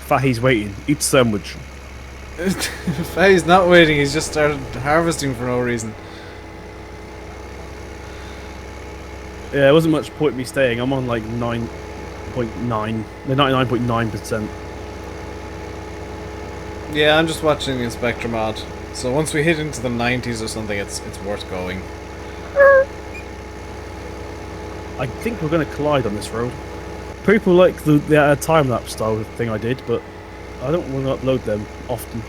Fahi's waiting. Eat sandwich. Faye's not waiting, he's just started harvesting for no reason. Yeah, there wasn't much point me staying. I'm on like 9.9, 99.9%. Yeah, I'm just watching the Inspector mod. So once we hit into the 90s or something, it's worth going. I think we're going to collide on this road. People like the time-lapse style thing I did, but I don't want to upload them often.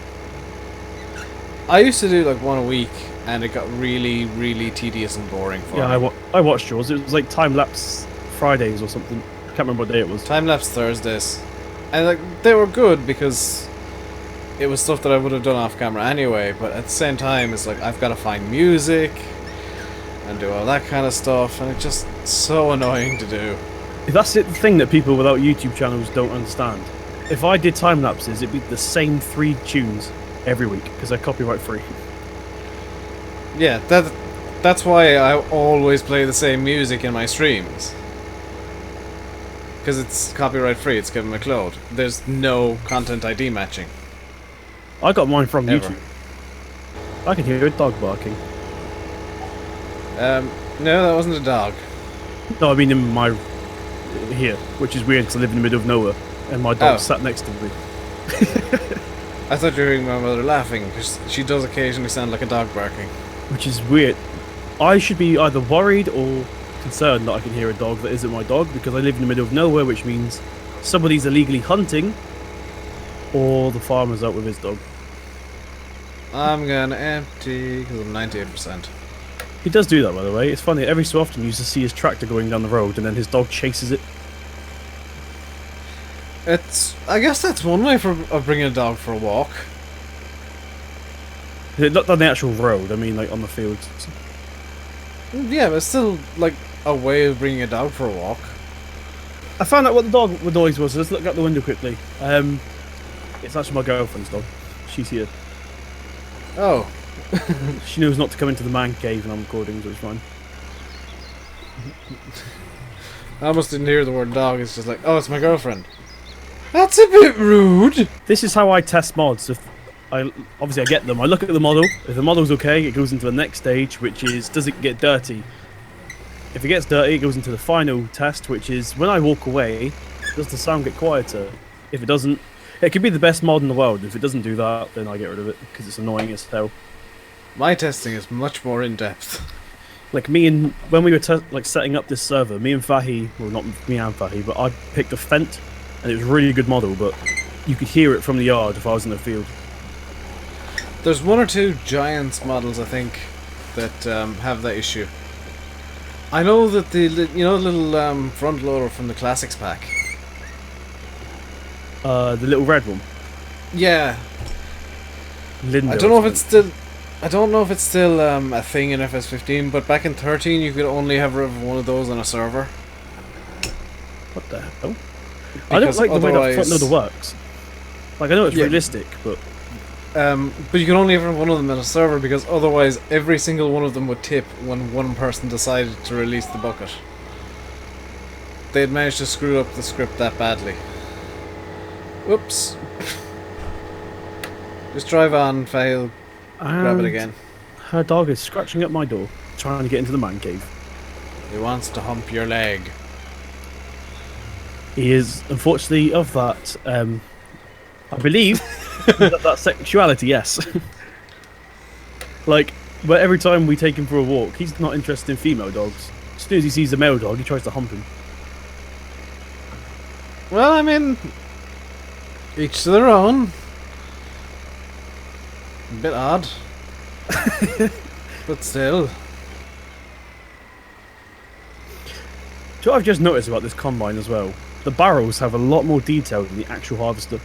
I used to do like one a week, and it got really, really tedious and boring for me. Yeah, I watched yours. It was like time-lapse Fridays or something. I can't remember what day it was. Time-lapse Thursdays. And like they were good because it was stuff that I would have done off camera anyway, but at the same time it's like I've got to find music and do all that kind of stuff, and it's just so annoying to do. That's the thing that people without YouTube channels don't understand. If I did time lapses, it'd be the same 3 tunes every week because they're copyright free. Yeah, that's why I always play the same music in my streams. Because it's copyright free, it's Kevin McLeod. There's no content ID matching. I got mine from Ever. YouTube. I can hear a dog barking. No, that wasn't a dog. No, I mean in my here, which is weird because I live in the middle of nowhere, and my dog sat next to me. I thought you were hearing my mother laughing, because she does occasionally sound like a dog barking. Which is weird. I should be either worried or concerned that I can hear a dog that isn't my dog, because I live in the middle of nowhere, which means somebody's illegally hunting, or the farmer's out with his dog. I'm gonna empty, because I'm 98%. He does do that, by the way. It's funny, every so often you used to see his tractor going down the road and then his dog chases it. I guess that's one way of bringing a dog for a walk. Not on the actual road, I mean like on the fields. Yeah, but it's still like a way of bringing a dog for a walk. I found out what the noise was. Let's look out the window quickly. It's actually my girlfriend's dog. She's here. Oh. She knows not to come into the man cave when I'm recording, so it's fine. I almost didn't hear the word dog, it's just like, oh, it's my girlfriend. That's a bit rude! This is how I test mods. Obviously I get them, I look at the model. If the model's okay, it goes into the next stage, which is, does it get dirty? If it gets dirty, it goes into the final test, which is, when I walk away, does the sound get quieter? If it doesn't, it could be the best mod in the world. If it doesn't do that, then I get rid of it, because it's annoying as hell. My testing is much more in-depth. Like when we were setting up this server, me and Fahi, well not me and Fahi, but I picked a Fent, and it was a really good model, but you could hear it from the yard if I was in the field. There's 1 or 2 Giants models, I think, that have that issue. I know that the little front loader from the Classics pack. The little red one. Yeah. Linda. I don't know if it's still. I don't know if it's still a thing in FS15, but back in 13 you could only have one of those on a server. What the hell? I don't like the way that front loader works. Like I know it's realistic, but you can only have one of them on a server because otherwise every single one of them would tip when one person decided to release the bucket. They had managed to screw up the script that badly. Whoops. Just drive on, fail. Grab it again. Her dog is scratching at my door, trying to get into the man cave. He wants to hump your leg. He is, unfortunately, of that, I believe, that sexuality, yes. Like, but every time we take him for a walk, he's not interested in female dogs. As soon as he sees a male dog, he tries to hump him. Well, I mean, each to their own. A bit odd. But still. So what I've just noticed about this combine as well, the barrels have a lot more detail than the actual harvester.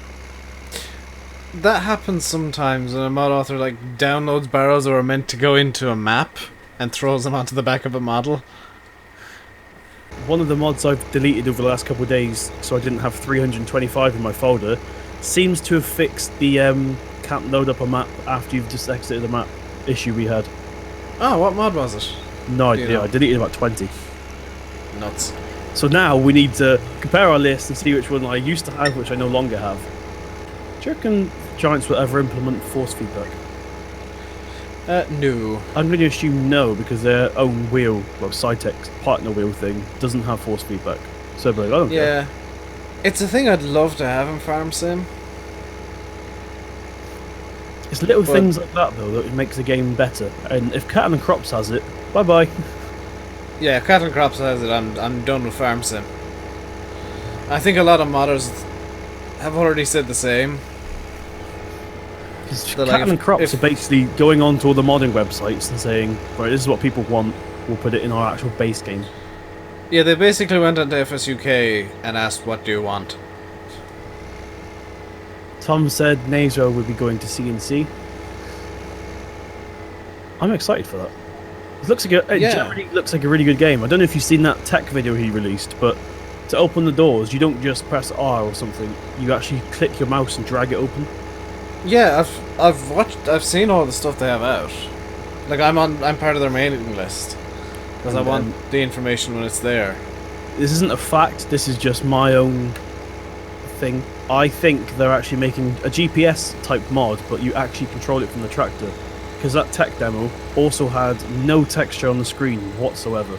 That happens sometimes when a mod author like downloads barrels that are meant to go into a map and throws them onto the back of a model. One of the mods I've deleted over the last couple of days, so I didn't have 325 in my folder, seems to have fixed the can't load up a map after you've just exited the map issue we had. Oh, what mod was it? No idea, I deleted about 20. nuts. So now we need to compare our list and see which one I used to have, which I no longer have. Do you reckon Giants will ever implement force feedback? No. I'm going to assume no, because their own wheel, well, Cytec's partner wheel thing, doesn't have force feedback. So, but I don't care. Yeah. It's a thing I'd love to have in Farm Sim. It's little things like that, though, that makes the game better. And if Cat and Crops has it, bye-bye. Yeah, if Cat and Crops has it, I'm done with Farm Sim. I think a lot of modders have already said the same. Cat and Crops are basically going on to all the modding websites and saying, right, this is what people want, we'll put it in our actual base game. Yeah, they basically went onto FSUK and asked, what do you want? Tom said Knaveswell would be going to CNC. I'm excited for that. It generally looks like a really good game. I don't know if you've seen that tech video he released, but to open the doors, you don't just press R or something. You actually click your mouse and drag it open. Yeah, I've seen all the stuff they have out. Like I'm part of their mailing list because I want the information when it's there. This isn't a fact. This is just my own thing. I think they're actually making a GPS type mod, but you actually control it from the tractor. Because that tech demo also had no texture on the screen whatsoever.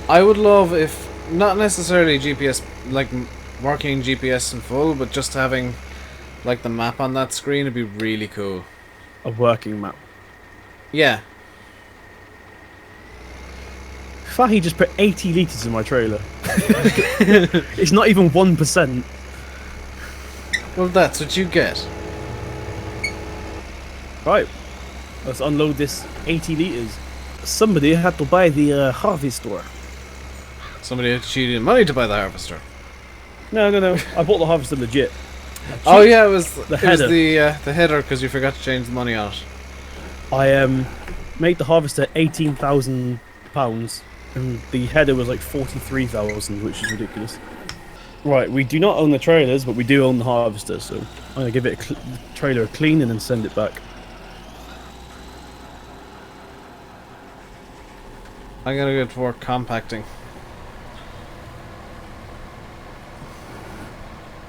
I would love if, not necessarily GPS, like working GPS in full, but just having like the map on that screen would be really cool. A working map. Yeah. Fahy just put 80 litres in my trailer. It's not even 1%. Well, that's what you get. Right, let's unload this 80 litres. Somebody had to buy the harvester. Somebody had cheated money to buy the harvester. No. I bought the harvester legit. Oh yeah, it was the header because you forgot to change the money on it. I made the harvester £18,000, and the header was like 43,000, which is ridiculous. Right, we do not own the trailers, but we do own the harvester, so I'm gonna give it the trailer a clean and then send it back. I'm gonna go to work compacting.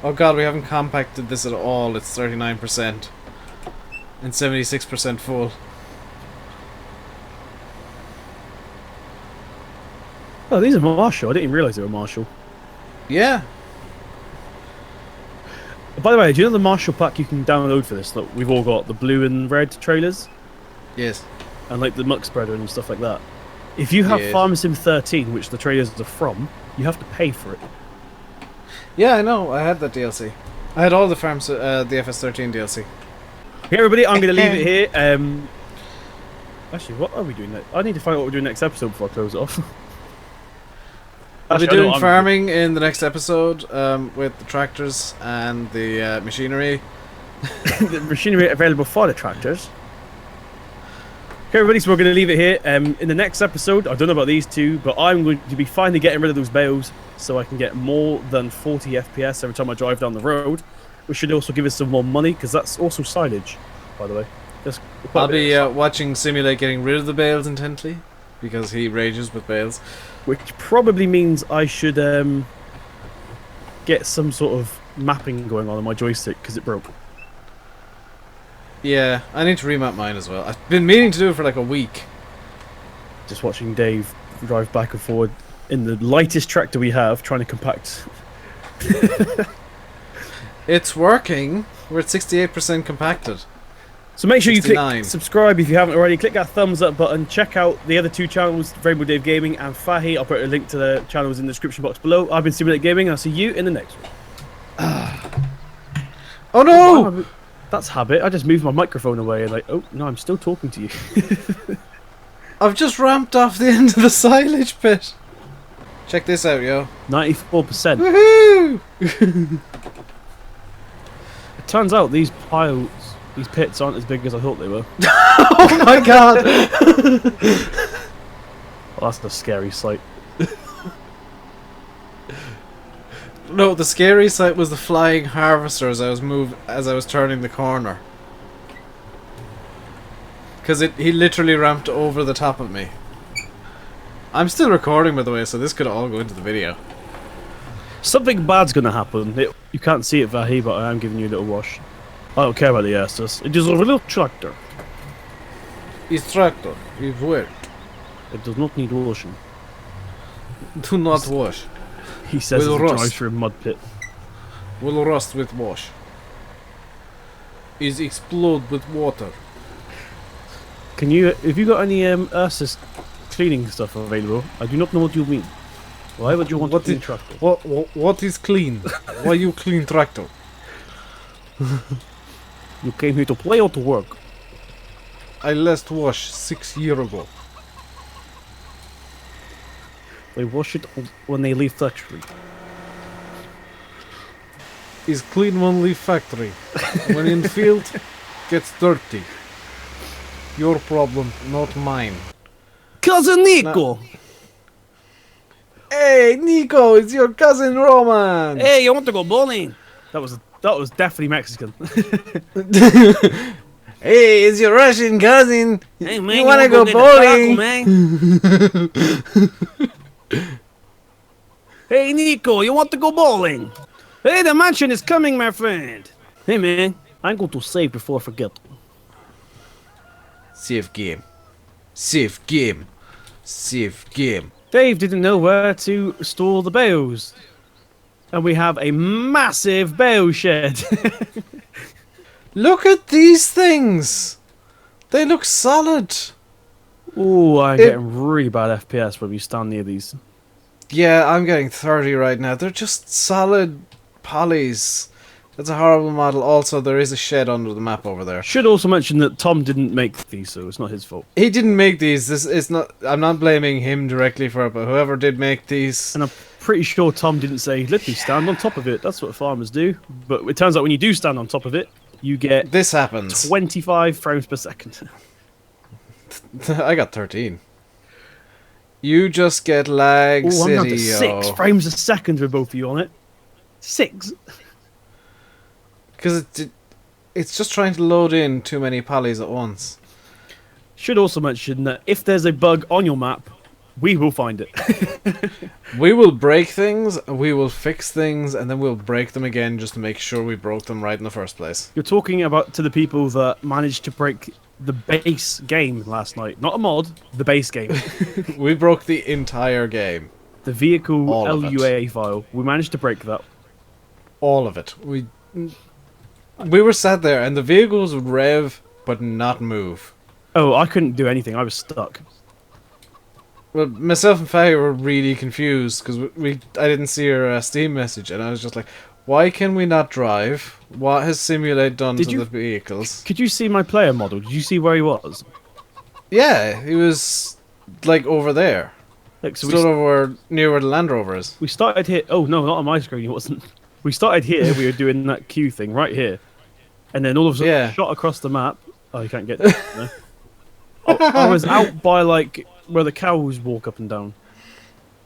Oh god, we haven't compacted this at all. It's 39% and 76% full. Oh, these are Marshall. I didn't even realise they were Marshall. Yeah. By the way, do you know the Marshall pack you can download for this? Look, we've all got the blue and red trailers. Yes. And like the muck spreader and stuff like that. If you have Farm Sim 13, which the trailers are from, you have to pay for it. Yeah, I know. I had that DLC. I had all the the FS13 DLC. Okay, everybody, I'm going to leave it here. Actually, what are we doing next? I need to find out what we're doing next episode before I close it off. We'll be doing farming in the next episode with the tractors and the machinery. The machinery available for the tractors. Okay, everybody, so we're going to leave it here. In the next episode, I don't know about these two, but I'm going to be finally getting rid of those bales so I can get more than 40 FPS every time I drive down the road, which should also give us some more money, because that's also silage, by the way. I'll be watching Simulate getting rid of the bales intently, because he rages with bales. Which probably means I should get some sort of mapping going on my joystick, because it broke. Yeah, I need to remap mine as well. I've been meaning to do it for like a week. Just watching Dave drive back and forward in the lightest tractor we have, trying to compact. It's working. We're at 68% compacted. So make sure 69. You click subscribe if you haven't already. Click that thumbs up button. Check out the other two channels, RainbowDave Gaming and Fahy. I'll put a link to the channels in the description box below. I've been Simulate Gaming, and I'll see you in the next one. Oh no! Wow, that's habit. I just moved my microphone away and like, oh no, I'm still talking to you. I've just ramped off the end of the silage pit. Check this out, yo. 94%. Woohoo! It turns out these pits aren't as big as I thought they were. Oh my god! Well, that's a scary sight. No, the scary sight was the flying harvester as I was turning the corner. Because he literally ramped over the top of me. I'm still recording, by the way, so this could all go into the video. Something bad's gonna happen. You can't see it, Vahi, but I am giving you a little wash. I don't care about the Estes. It is a little tractor. It's tractor. It's wet. It does not need washing. Do not wash. He says as Will he rust. drives through a mud pit. Will rust with wash. Is explode with water. Can you, have you got any Ursus cleaning stuff available? I do not know what you mean. Why would you want to clean tractor? What is clean? Why you clean tractor? You came here to play or to work? I last wash 6 years ago. They wash it when they leave factory. Is clean when leave factory. When in field, gets dirty. Your problem, not mine. Cousin Nico! Hey, Nico, it's your cousin Roman. Hey, you want to go bowling? That was definitely Mexican. Hey, it's your Russian cousin. Hey man, you wanna go get bowling? a taco, man? Hey Nico, you want to go bowling? Hey, the mansion is coming, my friend. Hey man, I'm going to save before I forget. Save game. Save game. Save game. Dave didn't know where to store the bales. And we have a massive bale shed. Look at these things. They look solid. Ooh, I'm getting really bad FPS when we stand near these. Yeah, I'm getting 30 right now. They're just solid polys. That's a horrible model. Also, there is a shed under the map over there. Should also mention that Tom didn't make these, so it's not his fault. He didn't make these. This is not. I'm not blaming him directly for it, but whoever did make these. And I'm pretty sure Tom didn't say, let me stand on top of it. That's what farmers do. But it turns out when you do stand on top of it, you get This happens. 25 frames per second. I got 13. You just get lag Oh, I'm down city, to yo. 6 frames a second with both of you on it. 6. Because it's just trying to load in too many polys at once. Should also mention that if there's a bug on your map, we will find it. We will break things, we will fix things, and then we'll break them again just to make sure we broke them right in the first place. You're talking about to the people that managed to break the base game last night. Not a mod, the base game. We broke the entire game. The vehicle All of it. LUA file. We managed to break that. All of it. We were sat there and the vehicles would rev but not move. Oh, I couldn't do anything. I was stuck. Well, myself and Faye were really confused because I didn't see her Steam message and I was just like, why can we not drive? What has Simulate done to the vehicles? Could you see my player model? Did you see where he was? Yeah, he was like over there. Like, so Stood over near where the Land Rover is. we started here. Oh no, not on my screen. It wasn't. We started here. We were doing that queue thing right here, and then all of a sudden, Yeah. shot across the map. Oh, you can't get there. No. I was out by like where the cows walk up and down.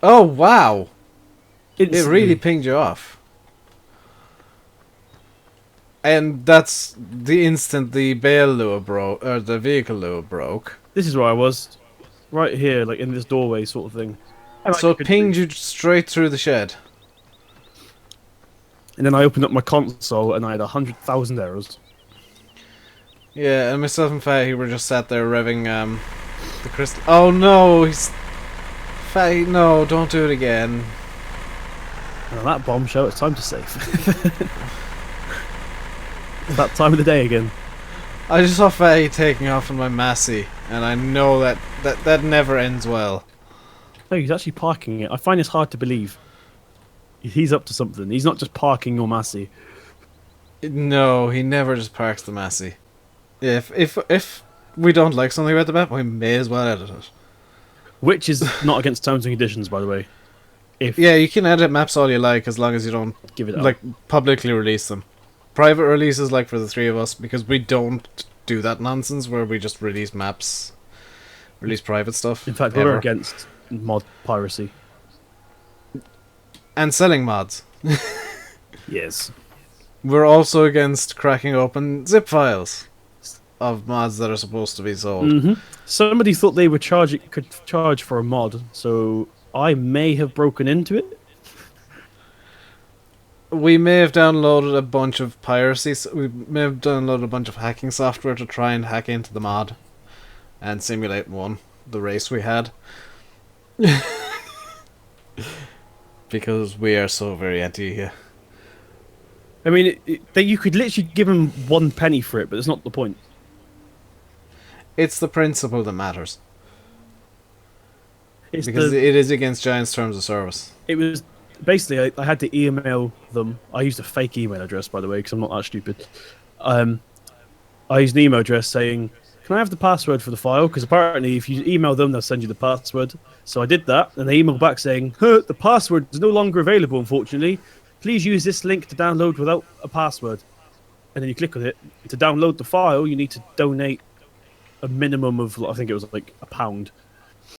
Oh wow! It Instantly. really pinged you off. And that's the instant the bale lure broke, or the vehicle lure broke. This is where I was, right here, like in this doorway sort of thing. So it pinged you straight through the shed. And then I opened up my console and I had 100,000 errors. Yeah, and myself and Faye were just sat there revving the crystal. Oh no, Faye, no, don't do it again. And on that bombshell, it's time to save. It's that time of the day again. I just saw Faye taking off in my Massey, and I know that never ends well. No, he's actually parking it. I find this hard to believe. He's up to something. He's not just parking your Massey. No, he never just parks the Massey. Yeah, if we don't like something about the map, we may as well edit it. Which is not against terms and conditions, by the way. If Yeah, you can edit maps all you like as long as you don't give it up. like publicly release them. Private releases, like for the three of us, because we don't do that nonsense where we just release maps, release private stuff. In fact, ever. we're against mod piracy. And selling mods. Yes. We're also against cracking open zip files. of mods that are supposed to be sold. Somebody thought they could charge for a mod, so I may have broken into it. We may have downloaded a bunch of piracy. We may have downloaded a bunch of hacking software to try and hack into the mod and simulate the race we had. Because we are so very anti here. I mean, you could literally give them 1 penny for it, but that's not the point. It's the principle that matters. It's because it is against Giant's terms of service. It was basically I had to email them. I used a fake email address, by the way, because I'm not that stupid. I used an email address saying, "Can I have the password for the file?" Because apparently, if you email them, they'll send you the password. So I did that, and they emailed back saying, "The password is no longer available, unfortunately. Please use this link to download without a password." And then you click on it. To download the file, you need to donate a minimum of, I think it was like £1.